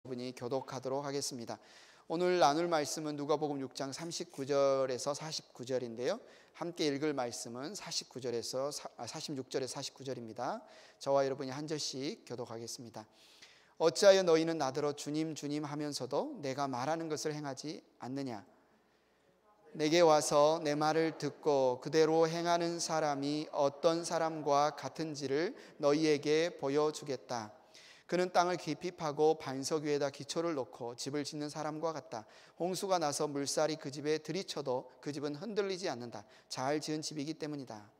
분이 교독하도록 하겠습니다. 오늘 나눌 말씀은 누가복음 6장 39절에서 49절인데요. 함께 읽을 말씀은 46절에서 49절입니다. 저와 여러분이 한 절씩 교독하겠습니다. 어찌하여 너희는 나더러 주님 주님 하면서도 내가 말하는 것을 행하지 않느냐? 내게 와서 내 말을 듣고 그대로 행하는 사람이 어떤 사람과 같은지를 너희에게 보여주겠다. 그는 땅을 깊이 파고 반석 위에다 기초를 놓고 집을 짓는 사람과 같다. 홍수가 나서 물살이 그 집에 들이쳐도 그 집은 흔들리지 않는다. 잘 지은 집이기 때문이다.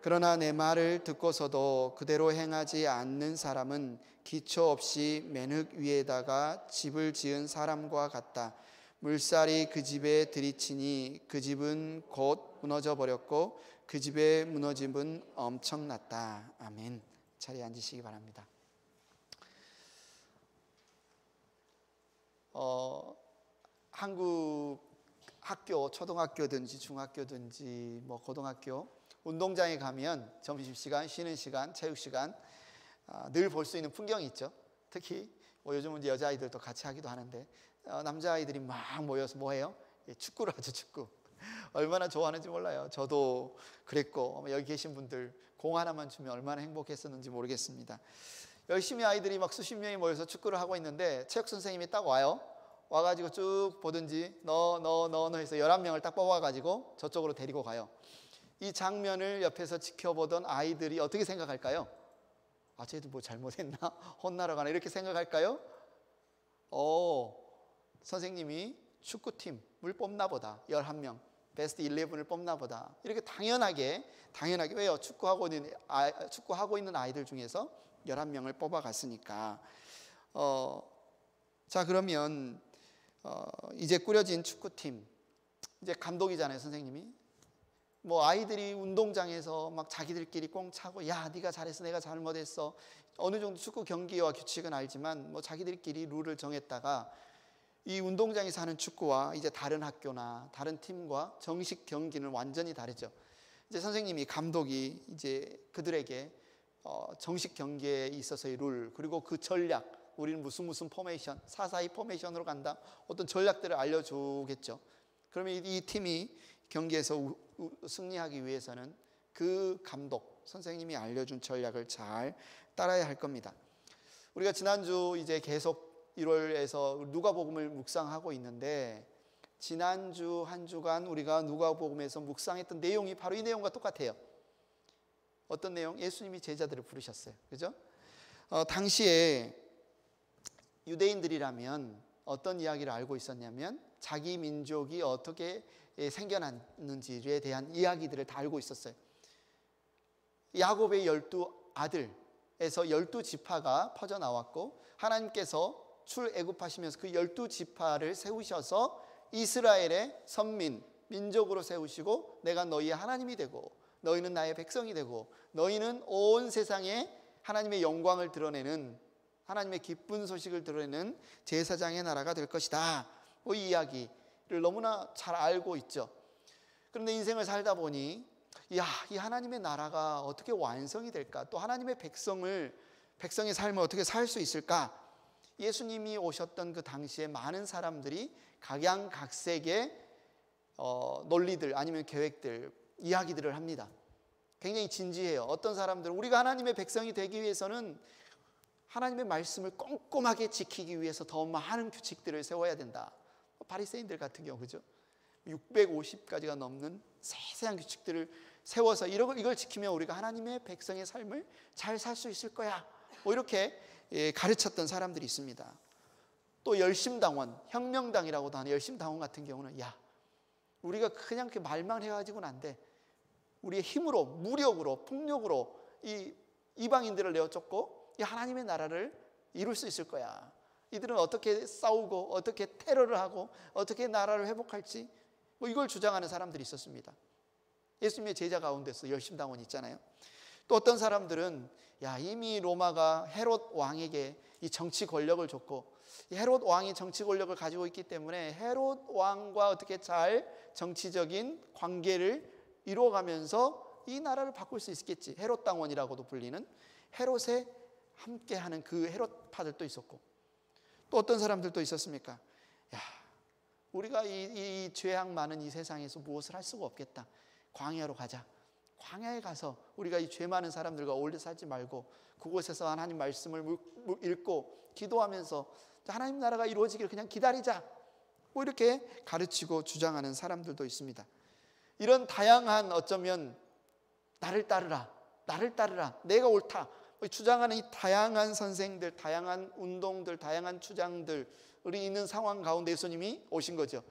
그러나 내 말을 듣고서도 그대로 행하지 않는 사람은 기초 없이 맨흙 위에다가 집을 지은 사람과 같다. 물살이 그 집에 들이치니 그 집은 곧 무너져 버렸고 그 집의 무너짐은 엄청났다. 아멘. 자리에 앉으시기 바랍니다. 한국 학교, 초등학교든지 중학교든지 고등학교 운동장에 가면 점심시간, 쉬는 시간, 체육시간 늘 볼 수 있는 풍경이 있죠. 특히 요즘은 이제 여자아이들도 같이 하기도 하는데 남자아이들이 막 모여서 뭐해요? 축구를 하죠. 축구. 얼마나 좋아하는지 몰라요. 저도 그랬고 여기 계신 분들 공 하나만 주면 얼마나 행복했었는지 모르겠습니다. 열심히 아이들이 막 수십 명이 모여서 축구를 하고 있는데 체육 선생님이 딱 와가지고 쭉 보든지 너 해서 11명을 딱 뽑아가지고 저쪽으로 데리고 가요. 이 장면을 옆에서 지켜보던 아이들이 어떻게 생각할까요? 아, 쟤도 뭐 잘못했나? 혼나러 가나? 이렇게 생각할까요? 선생님이 축구팀을 뽑나 보다. 11명 베스트 11을 뽑나 보다. 이렇게 당연하게 왜요? 축구하고 있는 아이들 중에서 11명을 뽑아갔으니까. 자, 그러면 이제 꾸려진 축구팀, 이제 감독이잖아요, 선생님이. 아이들이 운동장에서 막 자기들끼리 꽁 차고, 야, 네가 잘했어, 내가 잘못했어. 어느 정도 축구 경기와 규칙은 알지만 자기들끼리 룰을 정했다가 이 운동장에서 하는 축구와 이제 다른 학교나 다른 팀과 정식 경기는 완전히 다르죠. 이제 선생님이, 감독이 이제 그들에게 정식 경기에 있어서의 룰, 그리고 그 전략, 우리는 무슨 포메이션, 4-4-2 포메이션으로 간다, 어떤 전략들을 알려주겠죠. 그러면 이 팀이 경기에서 승리하기 위해서는 그 감독, 선생님이 알려준 전략을 잘 따라야 할 겁니다. 우리가 지난주 이제 계속 1월에서 누가복음을 묵상하고 있는데, 지난주 한 주간 우리가 누가복음에서 묵상했던 내용이 바로 이 내용과 똑같아요. 어떤 내용? 예수님이 제자들을 부르셨어요. 그죠? 당시에 유대인들이라면 어떤 이야기를 알고 있었냐면 자기 민족이 어떻게 생겨났는지에 대한 이야기들을 다 알고 있었어요. 야곱의 12아들에서 12지파가 퍼져나왔고, 하나님께서 출애굽하시면서 그 12지파를 세우셔서 이스라엘의 선민, 민족으로 세우시고, 내가 너희의 하나님이 되고 너희는 나의 백성이 되고 너희는 온 세상에 하나님의 영광을 드러내는, 하나님의 기쁜 소식을 드러내는 제사장의 나라가 될 것이다. 이 이야기를 너무나 잘 알고 있죠. 그런데 인생을 살다 보니 이 하나님의 나라가 어떻게 완성이 될까? 또 하나님의 백성의 삶을 어떻게 살 수 있을까? 예수님이 오셨던 그 당시에 많은 사람들이 각양각색의 논리들 아니면 계획들, 이야기들을 합니다. 굉장히 진지해요. 어떤 사람들은 우리가 하나님의 백성이 되기 위해서는 하나님의 말씀을 꼼꼼하게 지키기 위해서 더 많은 규칙들을 세워야 된다. 바리새인들 같은 경우, 그죠? 650가지가 넘는 세세한 규칙들을 세워서 이걸 지키면 우리가 하나님의 백성의 삶을 잘 살 수 있을 거야. 이렇게 가르쳤던 사람들이 있습니다. 또 열심당원, 혁명당이라고도 하는 열심당원 같은 경우는 우리가 그냥 그 말만 해가지고는 안 돼. 우리의 힘으로, 무력으로, 폭력으로 이 이방인들을 내어쫓고 이 하나님의 나라를 이룰 수 있을 거야. 이들은 어떻게 싸우고 어떻게 테러를 하고 어떻게 나라를 회복할지 이걸 주장하는 사람들이 있었습니다. 예수님의 제자 가운데서 열심당원이 있잖아요. 또 어떤 사람들은 이미 로마가 헤롯 왕에게 이 정치 권력을 줬고, 이 헤롯 왕이 정치 권력을 가지고 있기 때문에 헤롯 왕과 어떻게 잘 정치적인 관계를 이루어가면서 이 나라를 바꿀 수 있겠지. 헤롯 당원이라고도 불리는 헤롯에 함께하는 그 헤롯파들도 있었고, 또 어떤 사람들도 있었습니까? 야, 우리가 이 죄악 많은 이 세상에서 무엇을 할 수가 없겠다. 광야로 가자. 광야에 가서 우리가 이 죄 많은 사람들과 어울려 살지 말고 그곳에서 하나님 말씀을 읽고 기도하면서 하나님 나라가 이루어지기를 그냥 기다리자. 뭐 이렇게 가르치고 주장하는 사람들도 있습니다. 이런 다양한 어쩌면 나를 따르라, 나를 따르라, 내가 옳다 주장하는 이 다양한 선생들, 다양한 운동들, 다양한 주장들이 있는 상황 가운데 예수님이 오신 거죠.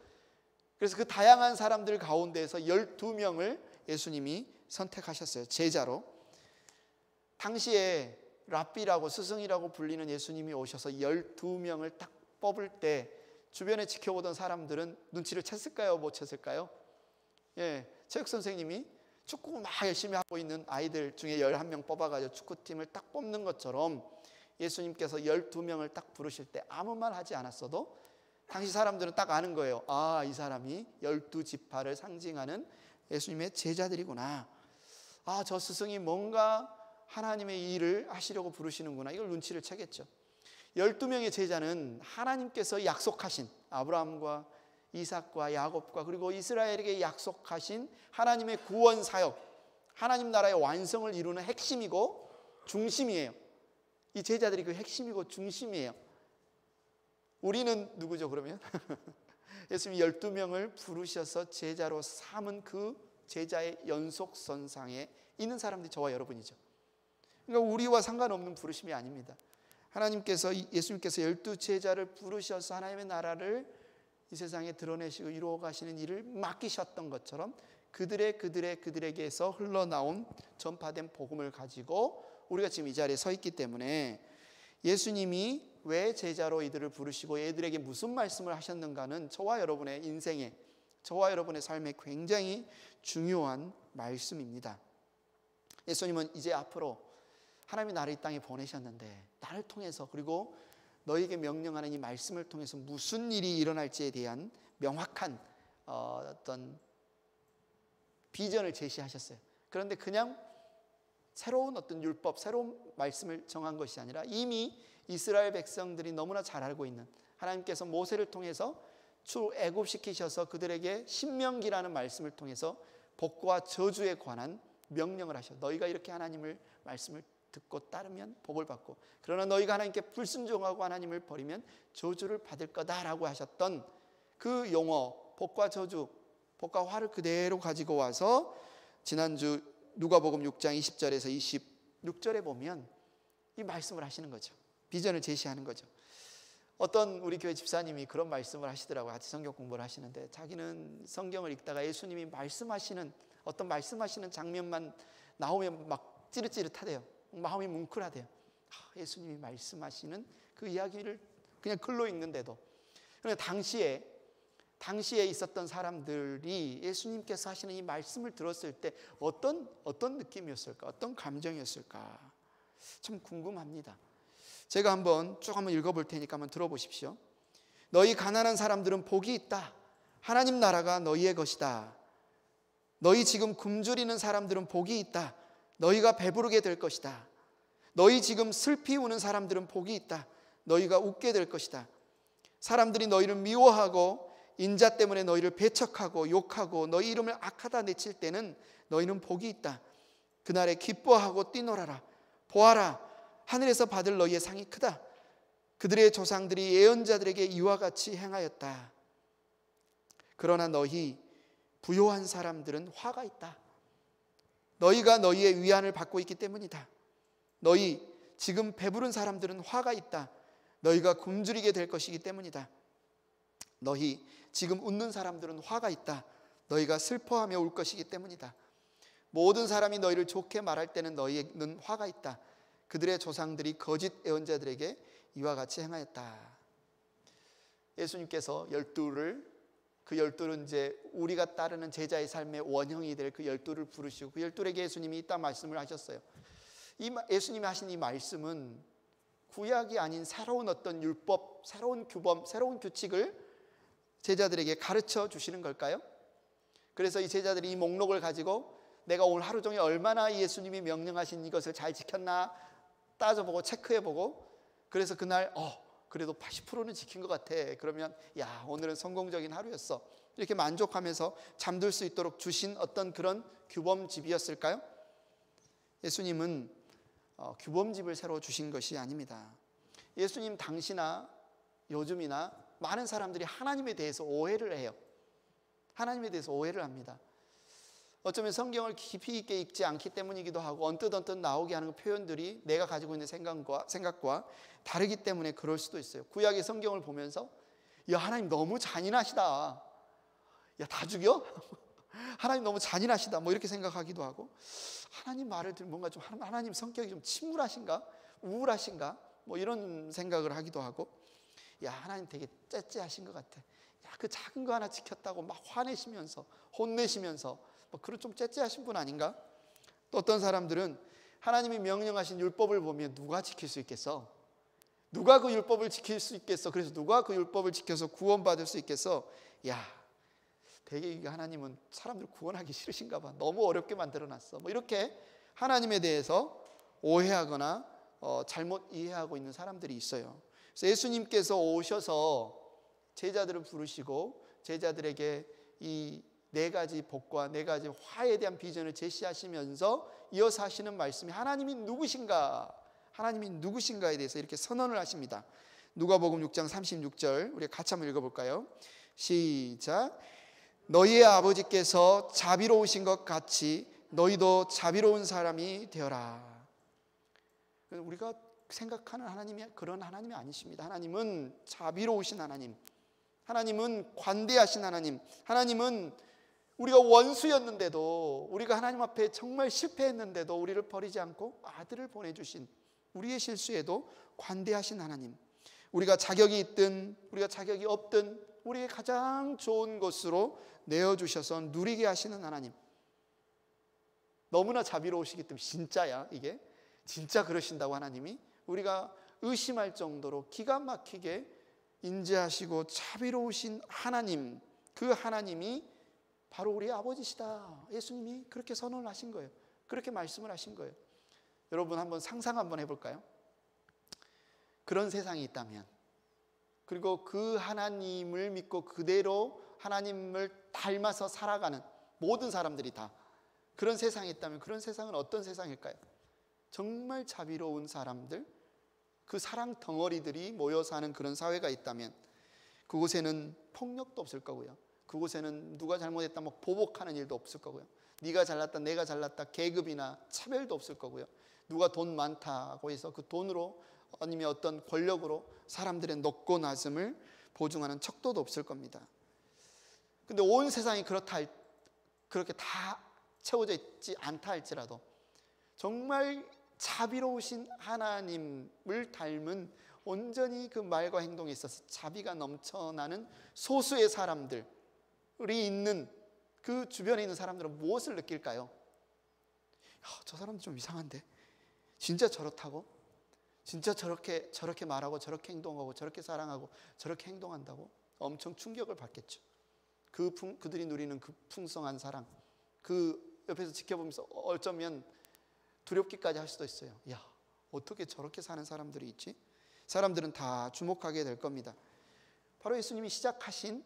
그래서 그 다양한 사람들 가운데에서 12명을 예수님이 선택하셨어요. 제자로. 당시에 랍비라고 스승이라고 불리는 예수님이 오셔서 12명을 딱 뽑을 때 주변에 지켜보던 사람들은 눈치를 챘을까요? 못 챘을까요? 체육 선생님이 축구 막 열심히 하고 있는 아이들 중에 11명 뽑아가지고 축구팀을 딱 뽑는 것처럼 예수님께서 12명을 딱 부르실 때 아무 말 하지 않았어도 당시 사람들은 딱 아는 거예요. 아, 이 사람이 12지파를 상징하는 예수님의 제자들이구나. 아, 저 스승이 뭔가 하나님의 일을 하시려고 부르시는구나. 이걸 눈치를 채겠죠. 12명의 제자는 하나님께서 약속하신 아브라함과 이삭과 야곱과 그리고 이스라엘에게 약속하신 하나님의 구원 사역, 하나님 나라의 완성을 이루는 핵심이고 중심이에요. 이 제자들이 그 핵심이고 중심이에요. 우리는 누구죠 그러면? 예수님이 12명을 부르셔서 제자로 삼은 그 제자의 연속선상에 있는 사람들이 저와 여러분이죠. 그러니까 우리와 상관없는 부르심이 아닙니다. 예수님께서 12제자를 부르셔서 하나님의 나라를 이 세상에 드러내시고 이루어 가시는 일을 맡기셨던 것처럼 그들에게서 흘러나온 전파된 복음을 가지고 우리가 지금 이 자리에 서 있기 때문에 예수님이 왜 제자로 이들을 부르시고 이들에게 무슨 말씀을 하셨는가는 저와 여러분의 인생에, 저와 여러분의 삶에 굉장히 중요한 말씀입니다. 예수님은 이제 앞으로 하나님이 나를 이 땅에 보내셨는데 나를 통해서 그리고 너에게 명령하는 이 말씀을 통해서 무슨 일이 일어날지에 대한 명확한 어떤 비전을 제시하셨어요. 그런데 그냥 새로운 어떤 율법, 새로운 말씀을 정한 것이 아니라 이미 이스라엘 백성들이 너무나 잘 알고 있는 하나님께서 모세를 통해서 출애굽시키셔서 그들에게 신명기라는 말씀을 통해서 복과 저주에 관한 명령을 하셔. 너희가 이렇게 하나님을 말씀을 듣고 따르면 복을 받고 그러나 너희가 하나님께 불순종하고 하나님을 버리면 저주를 받을 거다라고 하셨던 그 용어 복과 저주, 복과 화를 그대로 가지고 와서 지난주 누가복음 6장 20절에서 26절에 보면 이 말씀을 하시는 거죠. 비전을 제시하는 거죠. 어떤 우리 교회 집사님이 그런 말씀을 하시더라고요. 같이 성경 공부를 하시는데 자기는 성경을 읽다가 예수님이 말씀하시는 어떤 말씀하시는 장면만 나오면 막 찌릿찌릿하대요. 마음이 뭉클하대요. 예수님이 말씀하시는 그 이야기를 그냥 글로 읽는데도. 그런데 당시에 있었던 사람들이 예수님께서 하시는 이 말씀을 들었을 때 어떤 느낌이었을까? 어떤 감정이었을까? 참 궁금합니다. 제가 한번 읽어볼 테니까 한번 들어보십시오. 너희 가난한 사람들은 복이 있다. 하나님 나라가 너희의 것이다. 너희 지금 굶주리는 사람들은 복이 있다. 너희가 배부르게 될 것이다. 너희 지금 슬피 우는 사람들은 복이 있다. 너희가 웃게 될 것이다. 사람들이 너희를 미워하고 인자 때문에 너희를 배척하고 욕하고 너희 이름을 악하다 내칠 때는 너희는 복이 있다. 그날에 기뻐하고 뛰놀아라. 보아라, 하늘에서 받을 너희의 상이 크다. 그들의 조상들이 예언자들에게 이와 같이 행하였다. 그러나 너희 부요한 사람들은 화가 있다. 너희가 너희의 위안을 받고 있기 때문이다. 너희 지금 배부른 사람들은 화가 있다. 너희가 굶주리게 될 것이기 때문이다. 너희 지금 웃는 사람들은 화가 있다. 너희가 슬퍼하며 울 것이기 때문이다. 모든 사람이 너희를 좋게 말할 때는 너희는 화가 있다. 그들의 조상들이 거짓 예언자들에게 이와 같이 행하였다. 예수님께서 그 12는 이제 우리가 따르는 제자의 삶의 원형이 될 그 12를 부르시고 그 12에게 예수님이 이따 말씀을 하셨어요. 예수님이 하신 이 말씀은 구약이 아닌 새로운 어떤 율법, 새로운 규범, 새로운 규칙을 제자들에게 가르쳐 주시는 걸까요? 그래서 이 제자들이 이 목록을 가지고 내가 오늘 하루 종일 얼마나 예수님이 명령하신 이것을 잘 지켰나 따져보고 체크해보고 그래서 그날 그래도 80%는 지킨 것 같아. 그러면 야, 오늘은 성공적인 하루였어. 이렇게 만족하면서 잠들 수 있도록 주신 어떤 그런 규범집이었을까요? 예수님은 규범집을 새로 주신 것이 아닙니다. 예수님 당시나 요즘이나 많은 사람들이 하나님에 대해서 오해를 해요. 하나님에 대해서 오해를 합니다. 어쩌면 성경을 깊이 있게 읽지 않기 때문이기도 하고 언뜻 나오게 하는 표현들이 내가 가지고 있는 생각과 다르기 때문에 그럴 수도 있어요. 구약의 성경을 보면서 야, 하나님 너무 잔인하시다. 야, 다 죽여? 하나님 너무 잔인하시다. 뭐 이렇게 생각하기도 하고, 하나님 말을 들으면 뭔가 좀 하나님 성격이 좀 침울하신가? 우울하신가? 뭐 이런 생각을 하기도 하고, 야, 하나님 되게 째째하신 것 같아. 야, 그 작은 거 하나 지켰다고 막 화내시면서 혼내시면서 뭐 그런 좀 째째하신 분 아닌가? 또 어떤 사람들은 하나님이 명령하신 율법을 보면 누가 지킬 수 있겠어? 누가 그 율법을 지킬 수 있겠어? 그래서 누가 그 율법을 지켜서 구원받을 수 있겠어? 야, 되게 하나님은 사람들 구원하기 싫으신가 봐. 너무 어렵게 만들어놨어. 뭐 이렇게 하나님에 대해서 오해하거나 잘못 이해하고 있는 사람들이 있어요. 그래서 예수님께서 오셔서 제자들을 부르시고 제자들에게 이 4가지 복과 4가지 화에 대한 비전을 제시하시면서 이어서 하시는 말씀이 하나님이 누구신가? 하나님이 누구신가에 대해서 이렇게 선언을 하십니다. 누가복음 6장 36절 우리 같이 한번 읽어볼까요? 시작. 너희의 아버지께서 자비로우신 것 같이 너희도 자비로운 사람이 되어라. 우리가 생각하는 하나님이 그런 하나님이 아니십니다. 하나님은 자비로우신 하나님, 하나님은 관대하신 하나님, 하나님은 우리가 원수였는데도, 우리가 하나님 앞에 정말 실패했는데도 우리를 버리지 않고 아들을 보내주신, 우리의 실수에도 관대하신 하나님, 우리가 자격이 있든 우리가 자격이 없든 우리의 가장 좋은 곳으로 내어주셔서 누리게 하시는 하나님, 너무나 자비로우시기 때문에 진짜야, 이게 진짜 그러신다고 하나님이 우리가 의심할 정도로 기가 막히게 인자하시고 자비로우신 하나님, 그 하나님이 바로 우리 아버지시다. 예수님이 그렇게 선언을 하신 거예요. 그렇게 말씀을 하신 거예요. 여러분 한번 상상 한번 해볼까요? 그런 세상이 있다면, 그리고 그 하나님을 믿고 그대로 하나님을 닮아서 살아가는 모든 사람들이 다 그런 세상이 있다면, 그런 세상은 어떤 세상일까요? 정말 자비로운 사람들, 그 사랑 덩어리들이 모여 사는 그런 사회가 있다면 그곳에는 폭력도 없을 거고요. 그곳에는 누가 잘못했다 뭐 보복하는 일도 없을 거고요. 네가 잘났다 내가 잘났다 계급이나 차별도 없을 거고요. 누가 돈 많다고 해서 그 돈으로 아니면 어떤 권력으로 사람들의 높고 낮음을 보증하는 척도도 없을 겁니다. 근데 온 세상이 그렇게 다 채워져 있지 않다 할지라도 정말 자비로우신 하나님을 닮은, 온전히 그 말과 행동에 있어서 자비가 넘쳐나는 소수의 사람들이 있는 그 주변에 있는 사람들은 무엇을 느낄까요? 저 사람들 좀 이상한데 진짜 저렇다고? 진짜 저렇게 말하고 저렇게 행동하고 저렇게 사랑하고 저렇게 행동한다고? 엄청 충격을 받겠죠. 그들이 누리는 그 풍성한 사랑, 그 옆에서 지켜보면서 어쩌면 두렵기까지 할 수도 있어요. 야, 어떻게 저렇게 사는 사람들이 있지? 사람들은 다 주목하게 될 겁니다. 바로 예수님이 시작하신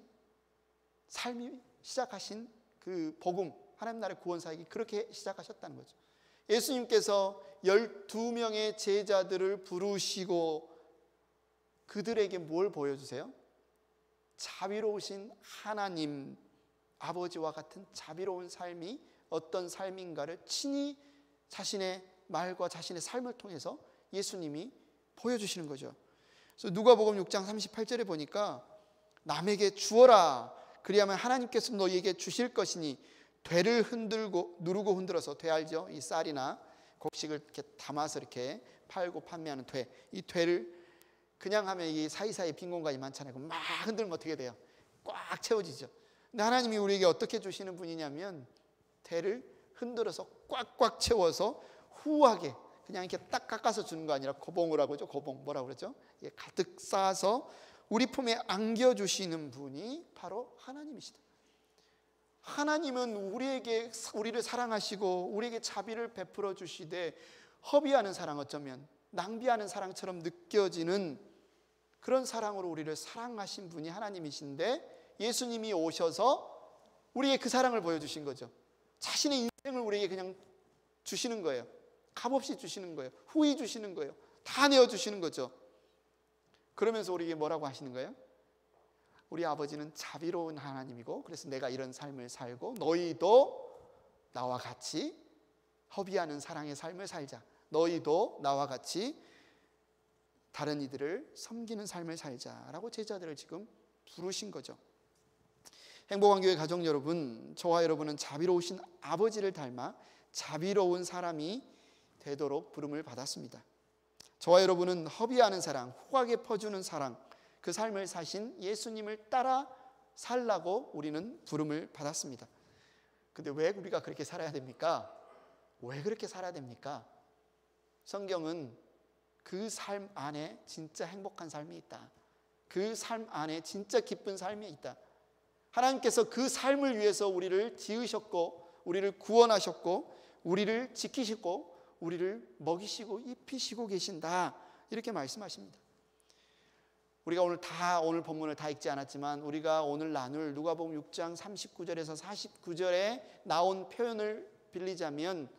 삶이, 시작하신 그 복음, 하나님 나라의 구원 사역이 그렇게 시작하셨다는 거죠. 예수님께서 12명의 제자들을 부르시고 그들에게 뭘 보여주세요? 자비로우신 하나님 아버지와 같은 자비로운 삶이 어떤 삶인가를 친히 자신의 말과 자신의 삶을 통해서 예수님이 보여주시는 거죠. 그래서 누가복음 6장 38절에 보니까 남에게 주어라 그리하면 하나님께서 너희에게 주실 것이니 되를 누르고 흔들어서, 되 알죠? 이 쌀이나 곡식을 이렇게 담아서 이렇게 팔고 판매하는 되, 이 되를 그냥 하면 이 사이사이 빈 공간이 많잖아요. 막 흔들면 어떻게 돼요? 꽉 채워지죠. 근데 하나님이 우리에게 어떻게 주시는 분이냐면 되를 흔들어서 꽉꽉 채워서 후하게 그냥 이렇게 딱 깎아서 주는 거 아니라 고봉이라고 하죠. 고봉 뭐라고 그러죠? 가득 쌓아서 우리 품에 안겨주시는 분이 바로 하나님이시다. 하나님은 우리를 사랑하시고 우리에게 자비를 베풀어 주시되 허비하는 사랑, 어쩌면 낭비하는 사랑처럼 느껴지는 그런 사랑으로 우리를 사랑하신 분이 하나님이신데 예수님이 오셔서 우리에게 그 사랑을 보여주신 거죠. 자신의 인생을 우리에게 그냥 주시는 거예요. 값없이 주시는 거예요. 후히 주시는 거예요. 다 내어주시는 거죠. 그러면서 우리에게 뭐라고 하시는 거예요? 우리 아버지는 자비로운 하나님이고, 그래서 내가 이런 삶을 살고 너희도 나와 같이 허비하는 사랑의 삶을 살자. 너희도 나와 같이 다른 이들을 섬기는 삶을 살자라고 제자들을 지금 부르신 거죠. 행복한 교회 가족 여러분, 저와 여러분은 자비로우신 아버지를 닮아 자비로운 사람이 되도록 부름을 받았습니다. 저와 여러분은 허비하는 사랑, 후하게 퍼주는 사랑, 그 삶을 사신 예수님을 따라 살라고 우리는 부름을 받았습니다. 근데 왜 우리가 그렇게 살아야 됩니까? 왜 그렇게 살아야 됩니까? 성경은 그 삶 안에 진짜 행복한 삶이 있다. 그 삶 안에 진짜 기쁜 삶이 있다. 하나님께서 그 삶을 위해서 우리를 지으셨고, 우리를 구원하셨고, 우리를 지키시고, 우리를 먹이시고 입히시고 계신다. 이렇게 말씀하십니다. 우리가 오늘 본문을 다 읽지 않았지만 우리가 오늘 나눌 누가복음 6장 39절에서 49절에 나온 표현을 빌리자면,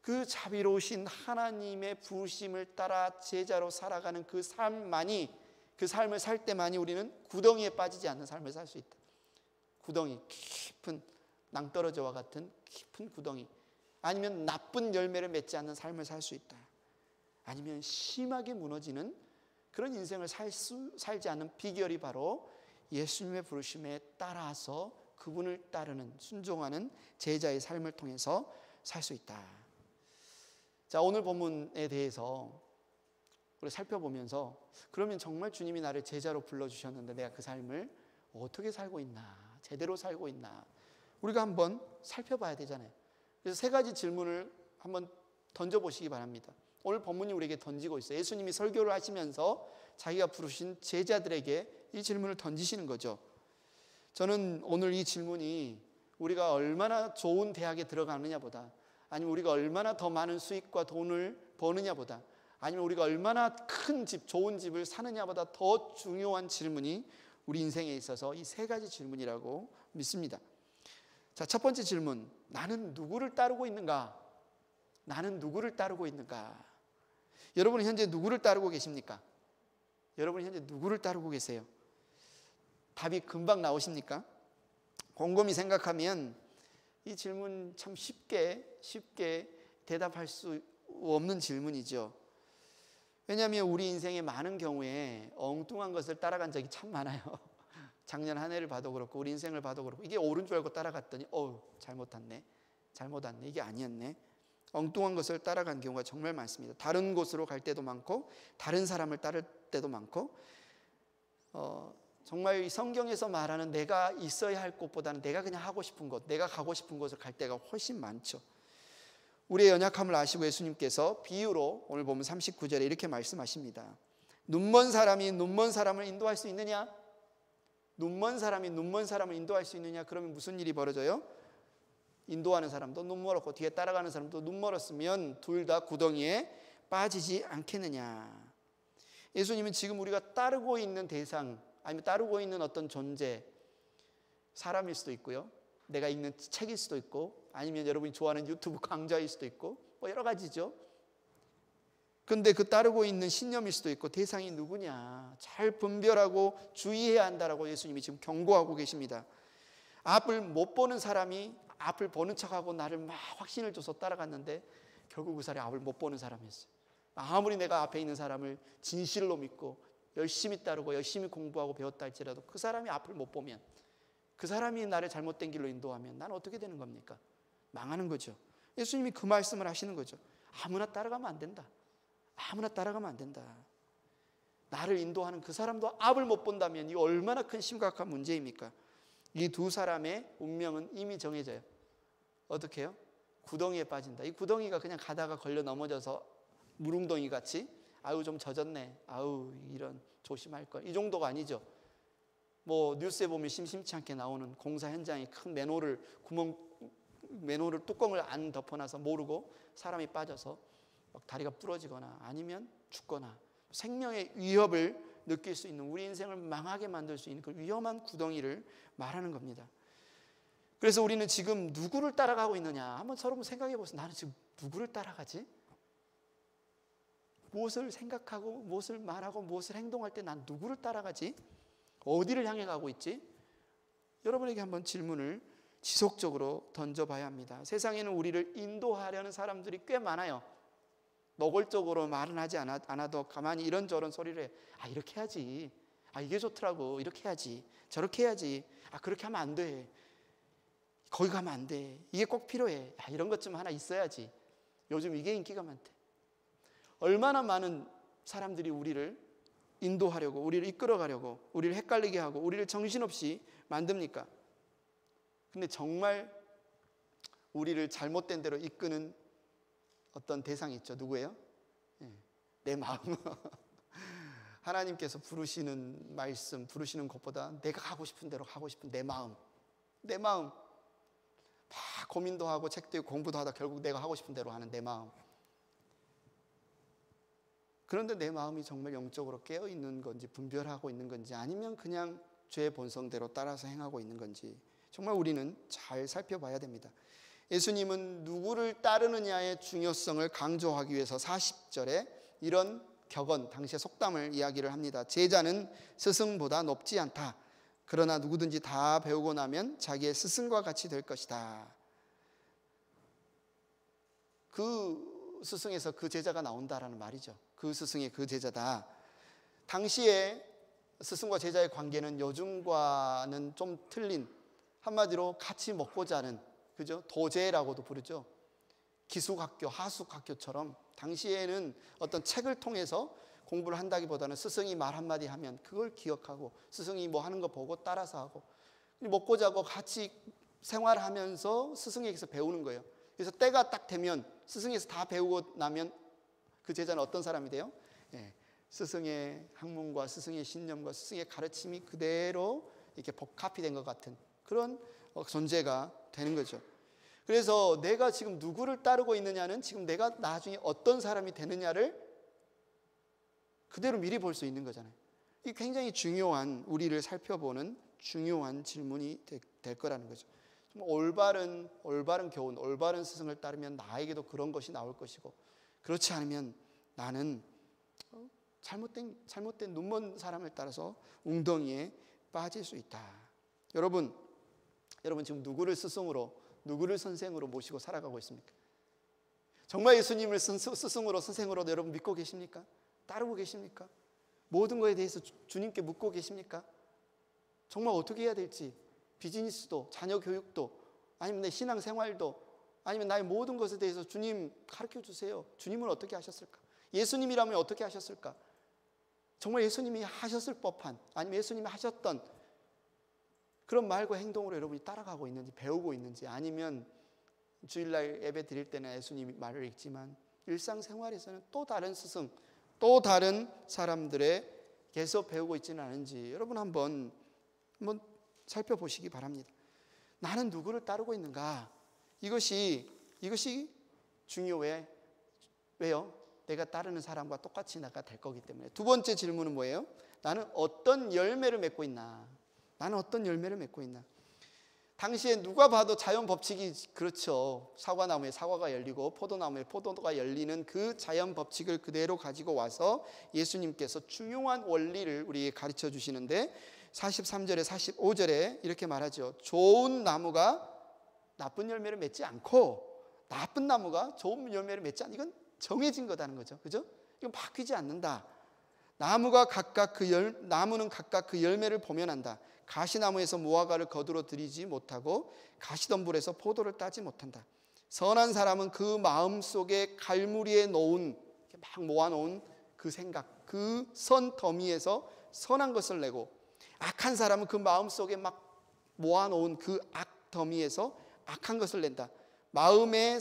그 자비로우신 하나님의 부르심을 따라 제자로 살아가는 그 삶만이, 그 삶을 살 때만이 우리는 구덩이에 빠지지 않는 삶을 살 수 있다. 구덩이, 깊은 낭떠러지와 같은 깊은 구덩이, 아니면 나쁜 열매를 맺지 않는 삶을 살 수 있다. 아니면 심하게 무너지는 그런 인생을 살지 않는 비결이 바로 예수님의 부르심에 따라서 그분을 따르는, 순종하는 제자의 삶을 통해서 살 수 있다. 자, 오늘 본문에 대해서 우리 살펴보면서, 그러면 정말 주님이 나를 제자로 불러주셨는데 내가 그 삶을 어떻게 살고 있나, 제대로 살고 있나, 우리가 한번 살펴봐야 되잖아요. 그래서 세 가지 질문을 한번 던져보시기 바랍니다. 오늘 본문이 우리에게 던지고 있어요. 예수님이 설교를 하시면서 자기가 부르신 제자들에게 이 질문을 던지시는 거죠. 저는 오늘 이 질문이 우리가 얼마나 좋은 대학에 들어가느냐보다, 아니면 우리가 얼마나 더 많은 수익과 돈을 버느냐보다, 아니면 우리가 얼마나 큰 집, 좋은 집을 사느냐보다 더 중요한 질문이 우리 인생에 있어서 이 세 가지 질문이라고 믿습니다. 자, 첫 번째 질문, 나는 누구를 따르고 있는가? 나는 누구를 따르고 있는가? 여러분은 현재 누구를 따르고 계십니까? 여러분은 현재 누구를 따르고 계세요? 답이 금방 나오십니까? 곰곰이 생각하면 이 질문 참 쉽게 대답할 수 없는 질문이죠. 왜냐하면 우리 인생의 많은 경우에 엉뚱한 것을 따라간 적이 참 많아요. 작년 한 해를 봐도 그렇고 우리 인생을 봐도 그렇고, 이게 옳은 줄 알고 따라갔더니 잘못 왔네, 이게 아니었네. 엉뚱한 것을 따라간 경우가 정말 많습니다. 다른 곳으로 갈 때도 많고, 다른 사람을 따를 때도 많고, 정말 이 성경에서 말하는 내가 있어야 할 곳보다는 내가 그냥 하고 싶은 곳, 내가 가고 싶은 곳을 갈 때가 훨씬 많죠. 우리의 연약함을 아시고 예수님께서 비유로 오늘 보면 39절에 이렇게 말씀하십니다. 눈먼 사람이 눈먼 사람을 인도할 수 있느냐? 눈먼 사람이 눈먼 사람을 인도할 수 있느냐? 그러면 무슨 일이 벌어져요? 인도하는 사람도 눈 멀었고 뒤에 따라가는 사람도 눈 멀었으면 둘 다 구덩이에 빠지지 않겠느냐? 예수님은 지금 우리가 따르고 있는 대상, 아니면 따르고 있는 어떤 존재, 사람일 수도 있고요, 내가 읽는 책일 수도 있고, 아니면 여러분이 좋아하는 유튜브 강좌일 수도 있고, 여러 가지죠. 근데 그 따르고 있는 신념일 수도 있고, 대상이 누구냐 잘 분별하고 주의해야 한다라고 예수님이 지금 경고하고 계십니다. 앞을 못 보는 사람이 앞을 보는 척하고 나를 막 확신을 줘서 따라갔는데 결국 그 사람이 앞을 못 보는 사람이었어요. 아무리 내가 앞에 있는 사람을 진실로 믿고 열심히 따르고 열심히 공부하고 배웠다 할지라도 그 사람이 앞을 못 보면, 그 사람이 나를 잘못된 길로 인도하면 난 어떻게 되는 겁니까? 망하는 거죠. 예수님이 그 말씀을 하시는 거죠. 아무나 따라가면 안 된다. 아무나 따라가면 안 된다. 나를 인도하는 그 사람도 앞을 못 본다면 이 얼마나 큰 심각한 문제입니까? 이 두 사람의 운명은 이미 정해져요. 어떻게 해요? 구덩이에 빠진다. 이 구덩이가 그냥 가다가 걸려 넘어져서 무릉덩이 같이 아유 좀 젖었네, 아유 이런 조심할 걸, 이 정도가 아니죠. 뉴스에 보면 심심치 않게 나오는 공사 현장에 큰 맨홀을 뚜껑을 안 덮어놔서 모르고 사람이 빠져서 막 다리가 부러지거나 아니면 죽거나 생명의 위협을 느낄 수 있는, 우리 인생을 망하게 만들 수 있는 그 위험한 구덩이를 말하는 겁니다. 그래서 우리는 지금 누구를 따라가고 있느냐 한번 서로 생각해 보세요. 나는 지금 누구를 따라가지? 무엇을 생각하고 무엇을 말하고 무엇을 행동할 때 난 누구를 따라가지? 어디를 향해 가고 있지? 여러분에게 한번 질문을 지속적으로 던져봐야 합니다. 세상에는 우리를 인도하려는 사람들이 꽤 많아요. 노골적으로 말은 하지 않아도 가만히 이런저런 소리를 해. 이렇게 해야지. 이게 좋더라고. 이렇게 해야지. 저렇게 해야지. 그렇게 하면 안 돼. 거기 가면 안 돼. 이게 꼭 필요해. 이런 것 좀 하나 있어야지. 요즘 이게 인기가 많대. 얼마나 많은 사람들이 우리를 인도하려고, 우리를 이끌어가려고, 우리를 헷갈리게 하고, 우리를 정신없이 만듭니까? 근데 정말 우리를 잘못된 대로 이끄는 어떤 대상이 있죠. 누구예요? 내 마음. 하나님께서 부르시는 말씀, 부르시는 것보다 내가 가고 싶은 대로 가고 싶은 내 마음. 내 마음. 막 고민도 하고 책도 읽고 공부도 하다 결국 내가 하고 싶은 대로 하는 내 마음. 그런데 내 마음이 정말 영적으로 깨어있는 건지, 분별하고 있는 건지, 아니면 그냥 죄의 본성대로 따라서 행하고 있는 건지 정말 우리는 잘 살펴봐야 됩니다. 예수님은 누구를 따르느냐의 중요성을 강조하기 위해서 40절에 이런 격언, 당시의 속담을 이야기를 합니다. 제자는 스승보다 높지 않다. 그러나 누구든지 다 배우고 나면 자기의 스승과 같이 될 것이다. 그 스승에서 그 제자가 나온다라는 말이죠. 그 스승이 그 제자다. 당시에 스승과 제자의 관계는 요즘과는 좀 틀린, 한마디로 같이 먹고 자는, 그죠? 도제라고도 부르죠. 기숙학교, 하숙학교처럼 당시에는 어떤 책을 통해서 공부를 한다기보다는 스승이 말 한마디 하면 그걸 기억하고, 스승이 뭐 하는 거 보고 따라서 하고, 먹고 자고 같이 생활하면서 스승에게서 배우는 거예요. 그래서 때가 딱 되면, 스승에서 다 배우고 나면 그 제자는 어떤 사람이 돼요? 스승의 학문과 스승의 신념과 스승의 가르침이 그대로 이렇게 복합이 것 같은 그런 존재가 되는 거죠. 그래서 내가 지금 누구를 따르고 있느냐는 지금 내가 나중에 어떤 사람이 되느냐를 그대로 미리 볼 수 있는 거잖아요. 이게 굉장히 중요한, 우리를 살펴보는 중요한 질문이 될 거라는 거죠. 올바른 교훈, 올바른 스승을 따르면 나에게도 그런 것이 나올 것이고, 그렇지 않으면 나는 잘못된 눈먼 사람을 따라서 웅덩이에 빠질 수 있다. 여러분 지금 누구를 스승으로, 누구를 선생으로 모시고 살아가고 있습니까? 정말 예수님을 스승으로, 선생으로 여러분 믿고 계십니까? 따르고 계십니까? 모든 것에 대해서 주님께 묻고 계십니까? 정말 어떻게 해야 될지, 비즈니스도, 자녀 교육도, 아니면 내 신앙생활도, 아니면 나의 모든 것에 대해서 주님 가르쳐 주세요. 주님은 어떻게 하셨을까? 예수님이라면 어떻게 하셨을까? 정말 예수님이 하셨을 법한, 아니면 예수님이 하셨던 그런 말과 행동으로 여러분이 따라가고 있는지, 배우고 있는지, 아니면 주일날 예배 드릴 때는 예수님 말을 읽지만 일상생활에서는 또 다른 스승, 또 다른 사람들에게서 배우고 있지는 않은지 여러분 한번 살펴보시기 바랍니다. 나는 누구를 따르고 있는가? 이것이 중요해. 왜요? 내가 따르는 사람과 똑같이 나가 될 거기 때문에. 두 번째 질문은 뭐예요? 나는 어떤 열매를 맺고 있나? 나는 어떤 열매를 맺고 있나? 당시에 누가 봐도 자연 법칙이 그렇죠. 사과나무에 사과가 열리고 포도나무에 포도가 열리는 그 자연 법칙을 그대로 가지고 와서 예수님께서 중요한 원리를 우리에게 가르쳐 주시는데 43절에 45절에 이렇게 말하죠. 좋은 나무가 나쁜 열매를 맺지 않고 나쁜 나무가 좋은 열매를 맺지 않는, 이건 정해진 거다는 거죠. 그죠? 이건 바뀌지 않는다. 나무는 각각 그 열매를 보면한다. 가시나무에서 무화과를 거두러 들이지 못하고 가시덤불에서 포도를 따지 못한다. 선한 사람은 그 마음속에 갈무리에 놓은, 막 모아놓은 그 생각, 그 선 더미에서 선한 것을 내고, 악한 사람은 그 마음속에 막 모아놓은 그 악 더미에서 악한 것을 낸다. 마음에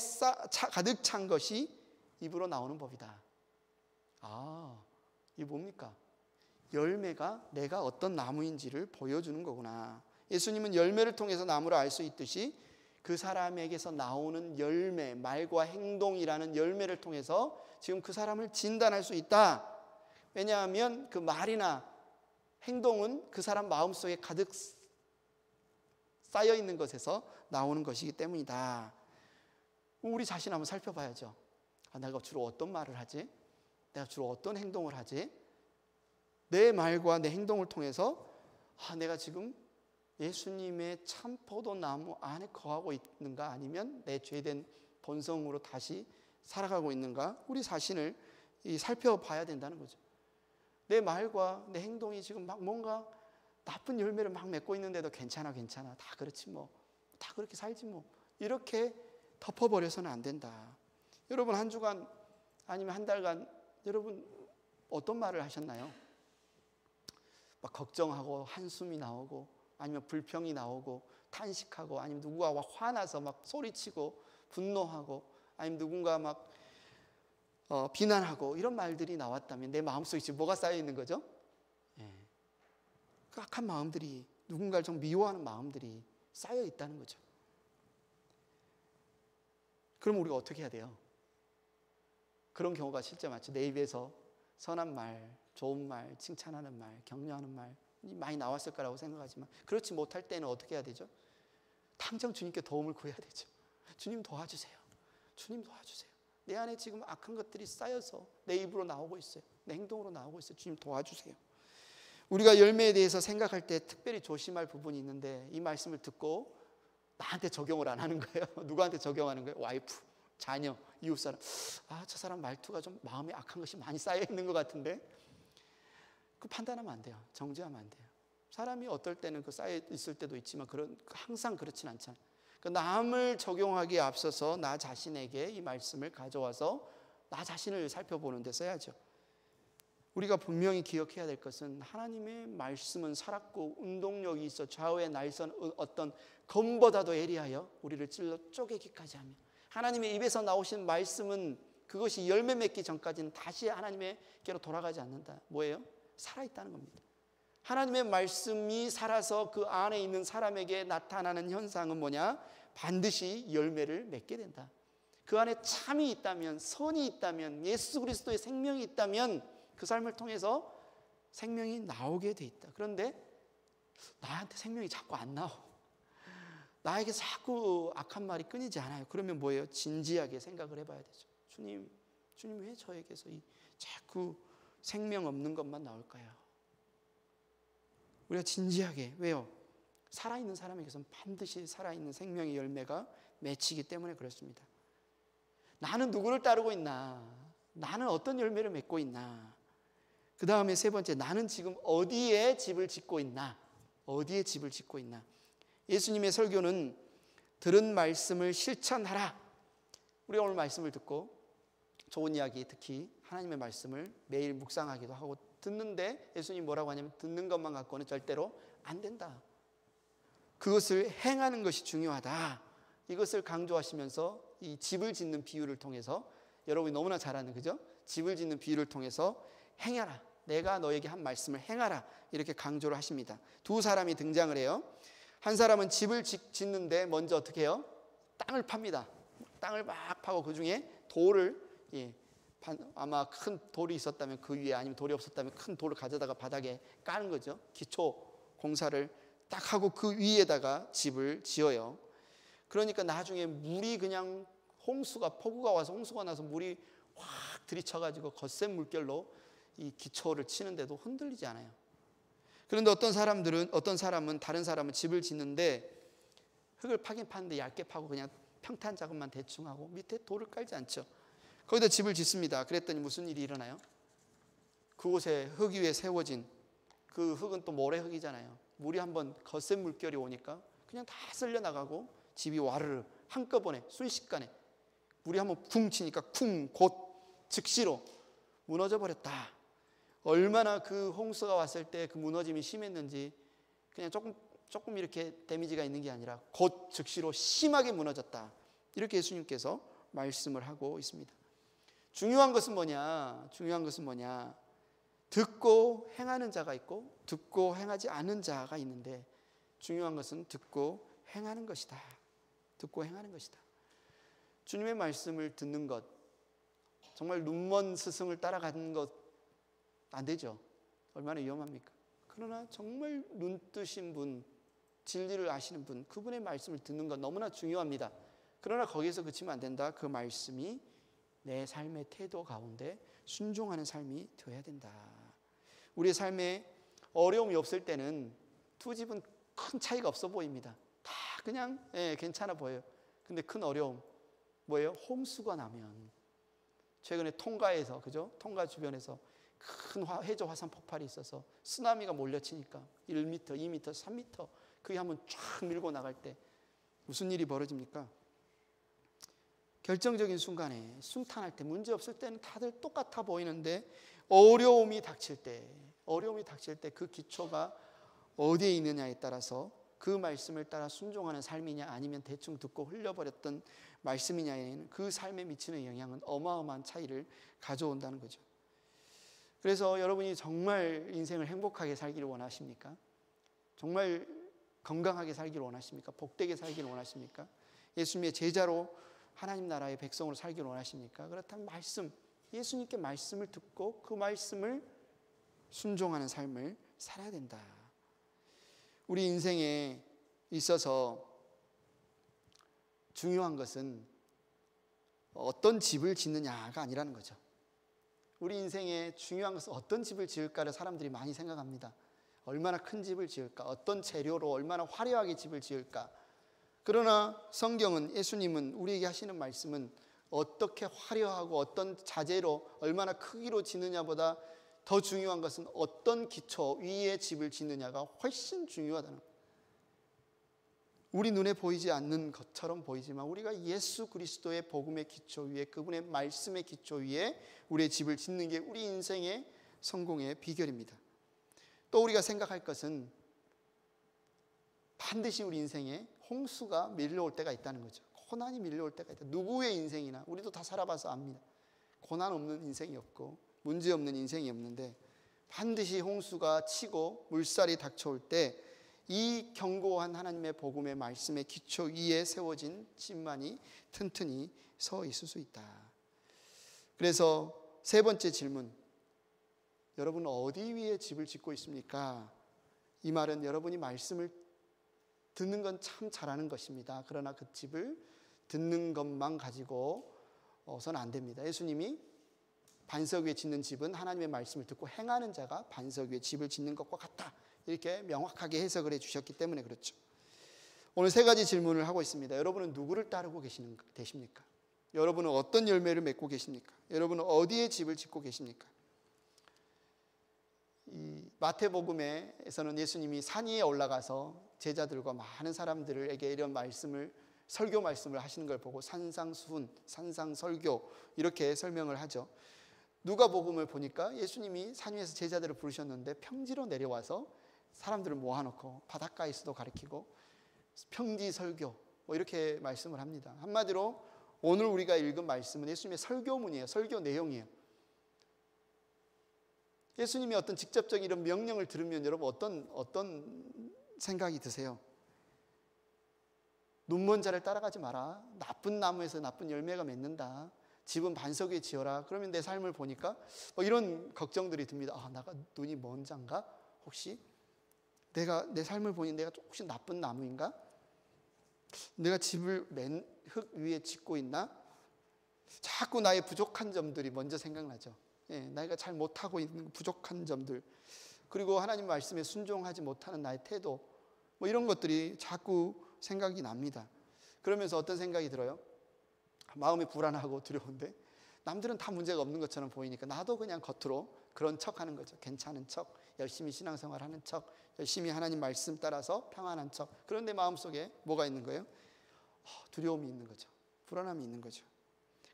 가득 찬 것이 입으로 나오는 법이다. 이게 뭡니까? 열매가 내가 어떤 나무인지를 보여주는 거구나. 예수님은 열매를 통해서 나무를 알 수 있듯이 그 사람에게서 나오는 열매, 말과 행동이라는 열매를 통해서 지금 그 사람을 진단할 수 있다. 왜냐하면 그 말이나 행동은 그 사람 마음속에 가득 쌓여 있는 것에서 나오는 것이기 때문이다. 우리 자신 한번 살펴봐야죠. 내가 주로 어떤 말을 하지? 내가 주로 어떤 행동을 하지? 내 말과 내 행동을 통해서 내가 지금 예수님의 참 포도나무 안에 거하고 있는가, 아니면 내 죄된 본성으로 다시 살아가고 있는가, 우리 자신을 살펴봐야 된다는 거죠. 내 말과 내 행동이 지금 막 뭔가 나쁜 열매를 막 맺고 있는데도 괜찮아 다 그렇지 뭐, 다 그렇게 살지 뭐, 이렇게 덮어버려서는 안 된다. 여러분 한 주간 아니면 한 달간 여러분 어떤 말을 하셨나요? 막 걱정하고 한숨이 나오고, 아니면 불평이 나오고 탄식하고, 아니면 누구가 막 화나서 막 소리치고 분노하고, 아니면 누군가 막 비난하고, 이런 말들이 나왔다면 내 마음속에 지금 뭐가 쌓여 있는 거죠? 그 악한 마음들이, 누군가를 좀 미워하는 마음들이 쌓여 있다는 거죠. 그럼 우리가 어떻게 해야 돼요? 그런 경우가 실제 많죠. 내 입에서 선한 말, 좋은 말, 칭찬하는 말, 격려하는 말 많이 나왔을 거라고 생각하지만, 그렇지 못할 때는 어떻게 해야 되죠? 당장 주님께 도움을 구해야 되죠. 주님 도와주세요. 주님 도와주세요. 내 안에 지금 악한 것들이 쌓여서 내 입으로 나오고 있어요. 내 행동으로 나오고 있어요. 주님 도와주세요. 우리가 열매에 대해서 생각할 때 특별히 조심할 부분이 있는데, 이 말씀을 듣고 나한테 적용을 안 하는 거예요. 누구한테 적용하는 거예요? 와이프, 자녀, 이웃사람. 저 사람 말투가 좀 마음에 악한 것이 많이 쌓여 있는 것 같은데, 그 판단하면 안 돼요. 정죄하면 안 돼요. 사람이 어떨 때는 그 쌓여 있을 때도 있지만 항상 그렇진 않잖아요. 그 남을 적용하기에 앞서서 나 자신에게 이 말씀을 가져와서 나 자신을 살펴보는 데 써야죠. 우리가 분명히 기억해야 될 것은, 하나님의 말씀은 살았고 운동력이 있어 좌우에 날선 어떤 검보다도 예리하여 우리를 찔러 쪼개기까지 하며, 하나님의 입에서 나오신 말씀은 그것이 열매 맺기 전까지는 다시 하나님께로 돌아가지 않는다. 뭐예요? 살아있다는 겁니다. 하나님의 말씀이 살아서 그 안에 있는 사람에게 나타나는 현상은 뭐냐? 반드시 열매를 맺게 된다. 그 안에 참이 있다면, 선이 있다면, 예수 그리스도의 생명이 있다면 그 삶을 통해서 생명이 나오게 돼 있다. 그런데 나한테 생명이 자꾸 안 나와. 나에게 자꾸 악한 말이 끊이지 않아요. 그러면 뭐예요? 진지하게 생각을 해봐야 되죠. 주님 왜 저에게서 이 자꾸 생명 없는 것만 나올까요? 우리가 진지하게, 왜요? 살아있는 사람에게서는 반드시 살아있는 생명의 열매가 맺히기 때문에 그렇습니다. 나는 누구를 따르고 있나? 나는 어떤 열매를 맺고 있나? 그 다음에 세 번째, 나는 지금 어디에 집을 짓고 있나? 어디에 집을 짓고 있나? 예수님의 설교는 들은 말씀을 실천하라. 우리가 오늘 말씀을 듣고 좋은 이야기, 특히 하나님의 말씀을 매일 묵상하기도 하고 듣는데, 예수님이 뭐라고 하냐면 듣는 것만 갖고는 절대로 안 된다. 그것을 행하는 것이 중요하다. 이것을 강조하시면서 이 집을 짓는 비유를 통해서, 여러분이 너무나 잘 아는, 그죠? 집을 짓는 비유를 통해서 행하라. 내가 너에게 한 말씀을 행하라. 이렇게 강조를 하십니다. 두 사람이 등장을 해요. 한 사람은 집을 짓는데 먼저 어떻게 해요? 땅을 팝니다. 땅을 막 파고 그 중에 돌을, 아마 큰 돌이 있었다면 그 위에, 아니면 돌이 없었다면 큰 돌을 가져다가 바닥에 까는 거죠. 기초 공사를 딱 하고 그 위에다가 집을 지어요. 그러니까 나중에 물이 그냥 폭우가 와서 홍수가 나서 물이 확 들이쳐가지고 거센 물결로 이 기초를 치는데도 흔들리지 않아요. 그런데 어떤 사람은 다른 사람은 집을 짓는데 흙을 파긴 파는데 얇게 파고 그냥 평탄 작업만 대충 하고 밑에 돌을 깔지 않죠. 거기다 집을 짓습니다. 그랬더니 무슨 일이 일어나요? 그곳에 흙 위에 세워진 그 흙은 또 모래흙이잖아요. 물이 한번 거센 물결이 오니까 그냥 다 쓸려나가고 집이 와르르 한꺼번에 순식간에 물이 한번 쿵 치니까 곧 즉시로 무너져 버렸다. 얼마나 그 홍수가 왔을 때 그 무너짐이 심했는지, 그냥 조금 이렇게 데미지가 있는 게 아니라 곧 즉시로 심하게 무너졌다. 이렇게 예수님께서 말씀을 하고 있습니다. 중요한 것은 뭐냐? 듣고 행하는 자가 있고 듣고 행하지 않는 자가 있는데, 중요한 것은 듣고 행하는 것이다. 듣고 행하는 것이다. 주님의 말씀을 듣는 것, 정말 눈먼 스승을 따라가는 것, 안 되죠. 얼마나 위험합니까? 그러나 정말 눈뜨신 분, 진리를 아시는 분, 그분의 말씀을 듣는 건 너무나 중요합니다. 그러나 거기에서 그치면 안 된다. 그 말씀이 내 삶의 태도 가운데 순종하는 삶이 되어야 된다. 우리의 삶에 어려움이 없을 때는 두 집은 큰 차이가 없어 보입니다. 다 그냥 괜찮아 보여요. 근데 큰 어려움 뭐예요? 홍수가 나면, 최근에 통가에서, 그죠? 통가 주변에서 큰 해저 화산 폭발이 있어서 쓰나미가 몰려치니까 1m, 2m, 3m 그게 한번 쫙 밀고 나갈 때 무슨 일이 벌어집니까? 결정적인 순간에 순탄할 때, 문제 없을 때는 다들 똑같아 보이는데 어려움이 닥칠 때 그 기초가 어디에 있느냐에 따라서 그 말씀을 따라 순종하는 삶이냐 아니면 대충 듣고 흘려버렸던 말씀이냐에는 그 삶에 미치는 영향은 어마어마한 차이를 가져온다는 거죠. 그래서 여러분이 정말 인생을 행복하게 살기를 원하십니까? 정말 건강하게 살기를 원하십니까? 복되게 살기를 원하십니까? 예수님의 제자로 하나님 나라의 백성으로 살기를 원하십니까? 그렇다면 예수님께 말씀을 듣고 그 말씀을 순종하는 삶을 살아야 된다. 우리 인생에 있어서 중요한 것은 어떤 집을 짓느냐가 아니라는 거죠. 우리 인생에 중요한 것은 어떤 집을 지을까를 사람들이 많이 생각합니다. 얼마나 큰 집을 지을까? 어떤 재료로 얼마나 화려하게 집을 지을까? 그러나 성경은, 예수님은 우리에게 하시는 말씀은 어떻게 화려하고 어떤 자재로 얼마나 크기로 짓느냐보다 더 중요한 것은 어떤 기초 위에 집을 짓느냐가 훨씬 중요하다는 거예요. 우리 눈에 보이지 않는 것처럼 보이지만 우리가 예수 그리스도의 복음의 기초 위에, 그분의 말씀의 기초 위에 우리의 집을 짓는 게 우리 인생의 성공의 비결입니다. 또 우리가 생각할 것은 반드시 우리 인생에 홍수가 밀려올 때가 있다는 거죠. 고난이 밀려올 때가 있다. 누구의 인생이나 우리도 다 살아봐서 압니다. 고난 없는 인생이 없고 문제 없는 인생이 없는데 반드시 홍수가 치고 물살이 닥쳐올 때 이 견고한 하나님의 복음의 말씀의 기초 위에 세워진 집만이 튼튼히 서 있을 수 있다. 그래서 세 번째 질문, 여러분은 어디 위에 집을 짓고 있습니까? 이 말은 여러분이 말씀을 듣는 건 참 잘하는 것입니다. 그러나 그 집을 듣는 것만 가지고서는 안 됩니다. 예수님이 반석 위에 짓는 집은 하나님의 말씀을 듣고 행하는 자가 반석 위에 집을 짓는 것과 같다, 이렇게 명확하게 해석을 해주셨기 때문에 그렇죠. 오늘 세 가지 질문을 하고 있습니다. 여러분은 누구를 따르고 계십니까? 여러분은 어떤 열매를 맺고 계십니까? 여러분은 어디에 집을 짓고 계십니까? 이 마태복음에서는 예수님이 산 위에 올라가서 제자들과 많은 사람들에게 이런 설교 말씀을 하시는 걸 보고 산상수훈, 산상설교 이렇게 설명을 하죠. 누가복음을 보니까 예수님이 산 위에서 제자들을 부르셨는데 평지로 내려와서 사람들을 모아놓고 바닷가에서도 가르치고 평지설교 이렇게 말씀을 합니다. 한마디로 오늘 우리가 읽은 말씀은 예수님의 설교문이에요. 설교 내용이에요. 예수님이 어떤 직접적인 이런 명령을 들으면 여러분 어떤 생각이 드세요? 눈먼 자를 따라가지 마라. 나쁜 나무에서 나쁜 열매가 맺는다. 집은 반석 위에 지어라. 그러면 내 삶을 보니까 이런 걱정들이 듭니다. 내가 눈이 먼 자인가? 혹시 내 삶을 보니 내가 혹시 나쁜 나무인가? 내가 집을 맨 흙 위에 짓고 있나? 자꾸 나의 부족한 점들이 먼저 생각나죠. 내가 잘 못하고 있는 부족한 점들, 그리고 하나님 말씀에 순종하지 못하는 나의 태도, 이런 것들이 자꾸 생각이 납니다. 그러면서 어떤 생각이 들어요? 마음이 불안하고 두려운데 남들은 다 문제가 없는 것처럼 보이니까 나도 그냥 겉으로 그런 척하는 거죠. 괜찮은 척, 열심히 신앙생활하는 척, 열심히 하나님 말씀 따라서 평안한 척. 그런데 마음속에 뭐가 있는 거예요? 두려움이 있는 거죠. 불안함이 있는 거죠.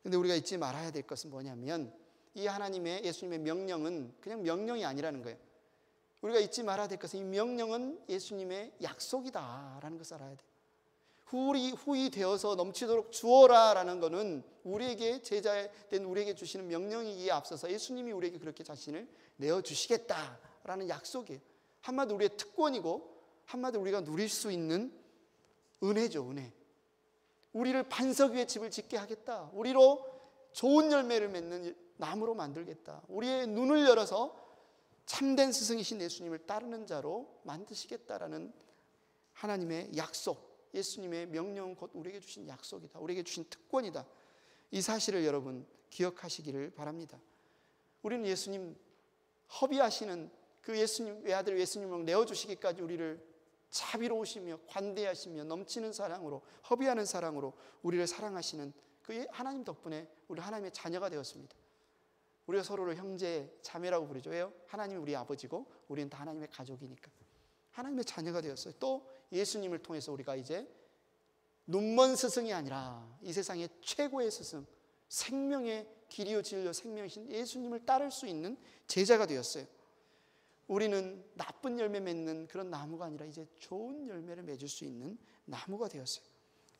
근데 우리가 잊지 말아야 될 것은 뭐냐면 이 하나님의, 예수님의 명령은 그냥 명령이 아니라는 거예요. 우리가 잊지 말아야 될 것은 이 명령은 예수님의 약속이다라는 것을 알아야 돼요. 후히 되어서 넘치도록 주어라 라는 것은 우리에게, 제자된 우리에게 주시는 명령이기에 앞서서 예수님이 우리에게 그렇게 자신을 내어주시겠다라는 약속이에요. 한마디로 우리의 특권이고 한마디로 우리가 누릴 수 있는 은혜죠. 은혜. 우리를 반석 위에 집을 짓게 하겠다. 우리로 좋은 열매를 맺는 나무로 만들겠다. 우리의 눈을 열어서 참된 스승이신 예수님을 따르는 자로 만드시겠다라는 하나님의 약속, 예수님의 명령, 곧 우리에게 주신 약속이다, 우리에게 주신 특권이다. 이 사실을 여러분 기억하시기를 바랍니다. 우리는 예수님 허비하시는 그 예수님, 외아들 예수님을 내어주시기까지 우리를 자비로우시며 관대하시며 넘치는 사랑으로, 허비하는 사랑으로 우리를 사랑하시는 그 하나님 덕분에 우리 하나님의 자녀가 되었습니다. 우리가 서로를 형제, 자매라고 부르죠. 왜요? 하나님이 우리 아버지고 우리는 다 하나님의 가족이니까 하나님의 자녀가 되었어요. 또 예수님을 통해서 우리가 이제 눈먼 스승이 아니라 이 세상의 최고의 스승, 생명의 길이요 진리요 생명이신 예수님을 따를 수 있는 제자가 되었어요. 우리는 나쁜 열매 맺는 그런 나무가 아니라 이제 좋은 열매를 맺을 수 있는 나무가 되었어요.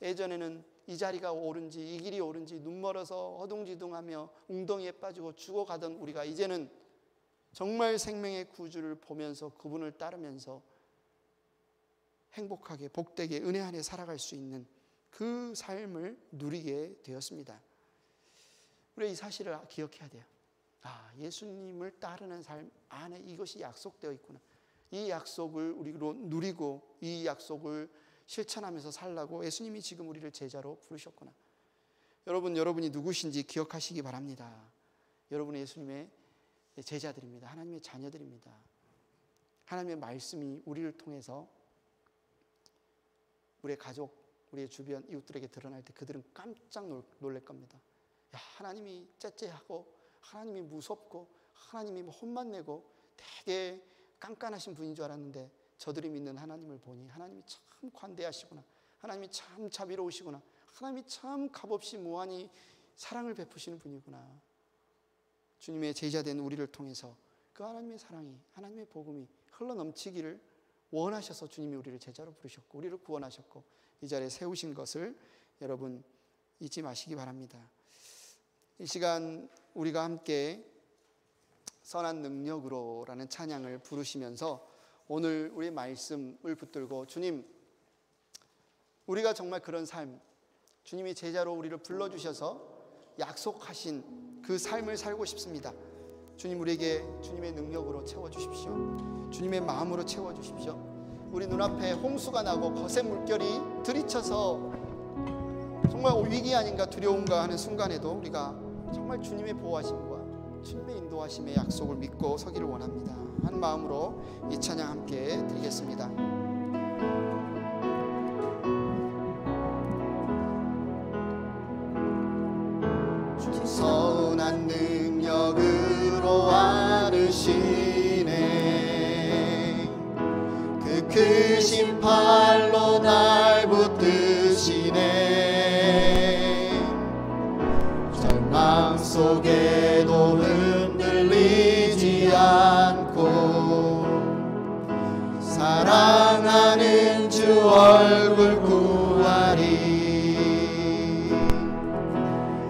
예전에는 이 자리가 옳은지 이 길이 옳은지 눈 멀어서 허둥지둥하며 웅덩이에 빠지고 죽어가던 우리가 이제는 정말 생명의 구주를 보면서 그분을 따르면서 행복하게 복되게 은혜 안에 살아갈 수 있는 그 삶을 누리게 되었습니다. 우리가 이 사실을 기억해야 돼요. 예수님을 따르는 삶 안에 이것이 약속되어 있구나. 이 약속을 우리로 누리고 이 약속을 실천하면서 살라고 예수님이 지금 우리를 제자로 부르셨구나. 여러분이 누구신지 기억하시기 바랍니다. 여러분은 예수님의 제자들입니다. 하나님의 자녀들입니다. 하나님의 말씀이 우리를 통해서 우리의 가족, 우리의 주변 이웃들에게 드러날 때 그들은 깜짝 놀랄 겁니다. 야, 하나님이 째째하고 하나님이 무섭고 하나님이 혼만 내고 되게 깐깐하신 분인 줄 알았는데 저들이 믿는 하나님을 보니 하나님이 참 관대하시구나, 하나님이 참 자비로우시구나, 하나님이 참 값없이 무한히 사랑을 베푸시는 분이구나. 주님의 제자된 우리를 통해서 그 하나님의 사랑이, 하나님의 복음이 흘러넘치기를 원하셔서 주님이 우리를 제자로 부르셨고 우리를 구원하셨고 이 자리에 세우신 것을 여러분 잊지 마시기 바랍니다. 이 시간 우리가 함께 선한 능력으로라는 찬양을 부르시면서 오늘 우리의 말씀을 붙들고 주님, 우리가 정말 그런 삶, 주님이 제자로 우리를 불러주셔서 약속하신 그 삶을 살고 싶습니다. 주님, 우리에게 주님의 능력으로 채워주십시오. 주님의 마음으로 채워주십시오. 우리 눈앞에 홍수가 나고 거센 물결이 들이쳐서 정말 위기 아닌가 두려운가 하는 순간에도 우리가 정말 주님의 보호하심과 주님의 인도하심의 약속을 믿고 서기를 원합니다. 한 마음으로 이 찬양 함께 드리겠습니다. 주 선한 능력으로 안으시네, 그 크신 팔로 날 붙드시네. 절망 속에도 흔들리지 않고 사랑하는 주 얼굴 구하리.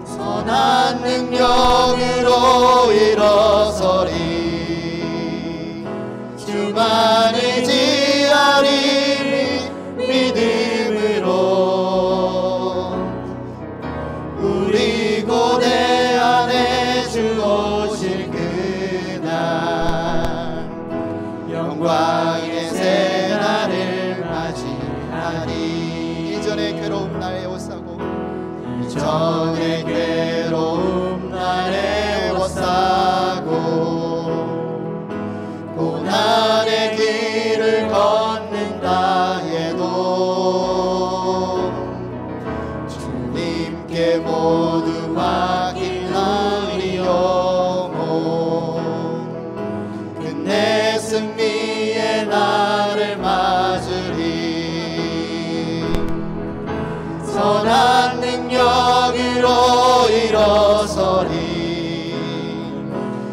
선한 능력으로 일어서리. 주만 의지하리. 믿음으로 우리 고대 안에 주 오실 그날 영광의 새날을 맞이하리. 이전의 괴로움 날 애워싸고 이전의 괴로움 날 애워싸고 고난의 길을 걷는다 해도 주님께 모두 맡기나 우리 영혼 끝내 승리의 날을 맞으리. 선한 능력으로 일어서리.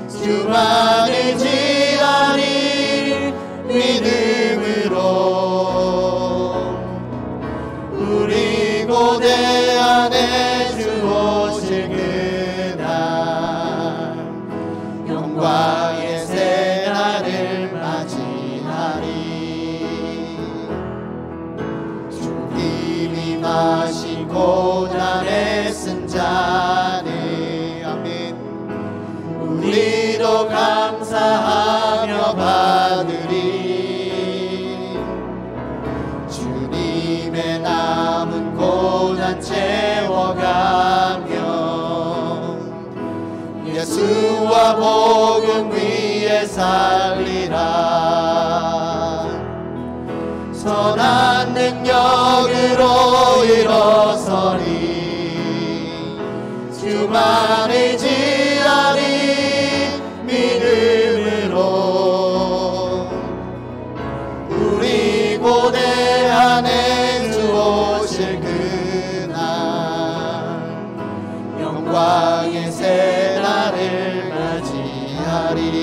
주만 의지하리. 믿음으로 우리 고대 안에 주 오실 그날 영광의 새날을 맞이하리. 주님이 마신 고난의 쓴 잔에 아멘 우리도 감사하며 내가 복음 위에 살리라. 선한 능력으로 일어서리. 주만을 지하리 믿음으로. 우리 고대 안에 주 오실 그날 영광의 새날을 맞이하리.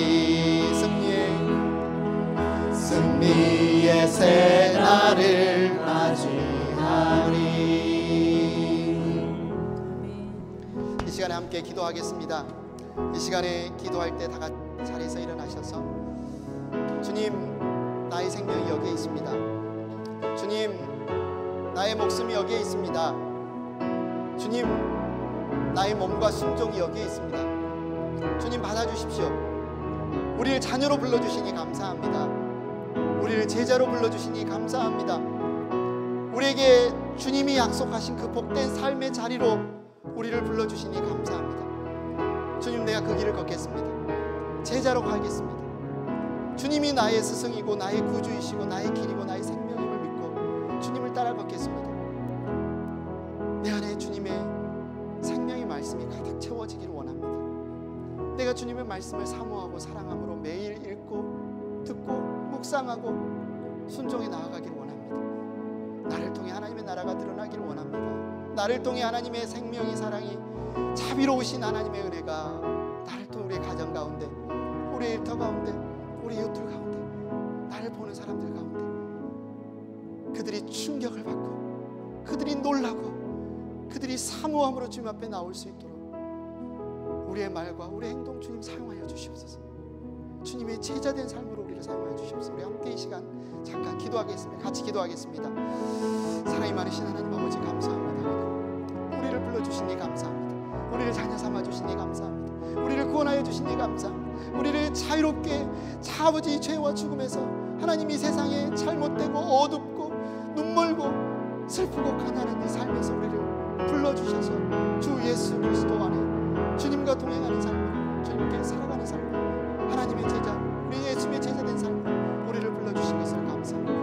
승리의 새날을 맞이하리. 이 시간에 함께 기도하겠습니다. 이 시간에 기도할 때 다 같이 자리에서 일어나셔서 주님, 나의 생명이 여기에 있습니다. 주님, 나의 목숨이 여기에 있습니다. 주님, 나의 몸과 순종이 여기에 있습니다. 주님, 받아주십시오. 우리를 자녀로 불러주시니 감사합니다. 우리를 제자로 불러주시니 감사합니다. 우리에게 주님이 약속하신 그 복된 삶의 자리로 우리를 불러주시니 감사합니다. 주님, 내가 그 길을 걷겠습니다. 제자로 가겠습니다. 주님이 나의 스승이고 나의 구주이시고 나의 길이고 나의 생명임을 믿고 주님을 따라 걷겠습니다. 내 안에 주님의 생명의 말씀이 가득 채워지기를 원합니다. 내가 주님의 말씀을 사모하고 사랑함으로 매일 읽고 듣고 묵상하고 순종해 나아가기를 원합니다. 나를 통해 하나님의 나라가 드러나기를 원합니다. 나를 통해 하나님의 생명이, 사랑이, 자비로우신 하나님의 은혜가 나를 통해 우리의 가정 가운데, 우리의 일터 가운데, 우리 이웃들 가운데, 나를 보는 사람들 가운데 그들이 충격을 받고 그들이 놀라고 그들이 사모함으로 주님 앞에 나올 수 있도록 우리의 말과 우리의 행동 주님 사용하여 주시옵소서. 주님의 제자된 삶으로 우리를 사용하여 주시옵소서. 우리 함께 이 시간 잠깐 기도하겠습니다. 같이 기도하겠습니다. 사랑이 많으신 하나님 아버지 감사합니다. 우리를 불러주시니 감사합니다. 우리를 자녀 삼아주시니 감사합니다. 우리를 구원하여 주시니 감사합니다. 우리를 자유롭게 아버지 죄와 죽음에서 하나님 이 세상에 잘못되고 어둡고 눈멀고 슬프고 가난한 이 삶에서 우리를 불러주셔서 주 예수 그리스도 안에 주님과 동행하는 삶, 주님께 살아가는 삶, 하나님의 제자, 우리 예수님의 제자된 삶, 우리를 불러주신 것을 감사합니다.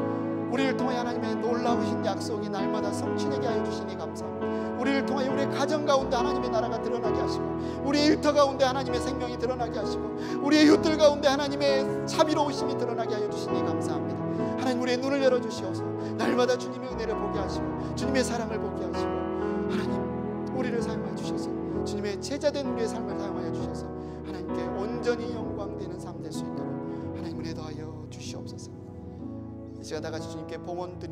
우리를 통해 하나님의 놀라우신 약속이 날마다 성취되게 하여 주시니 감사합니다. 우리를 통해 우리의 가정 가운데 하나님의 나라가 드러나게 하시고 우리의 일터 가운데 하나님의 생명이 드러나게 하시고 우리의 이웃들 가운데 하나님의 자비로우심이 드러나게 하여 주시니 감사합니다. 하나님, 우리의 눈을 열어주시어서 날마다 주님의 은혜를 보게 하시고 주님의 사랑을 보게 하시고 하나님, 우리를 사용하여 주셔서 주님의 제자된 우리의 삶을 사용하여 주셔서 하나님께 온전히 영광되는 삶 될 수 있도록 하나님 은혜 더하여 주시옵소서. 이 시간 다 같이 주님께 봉헌 드립니다.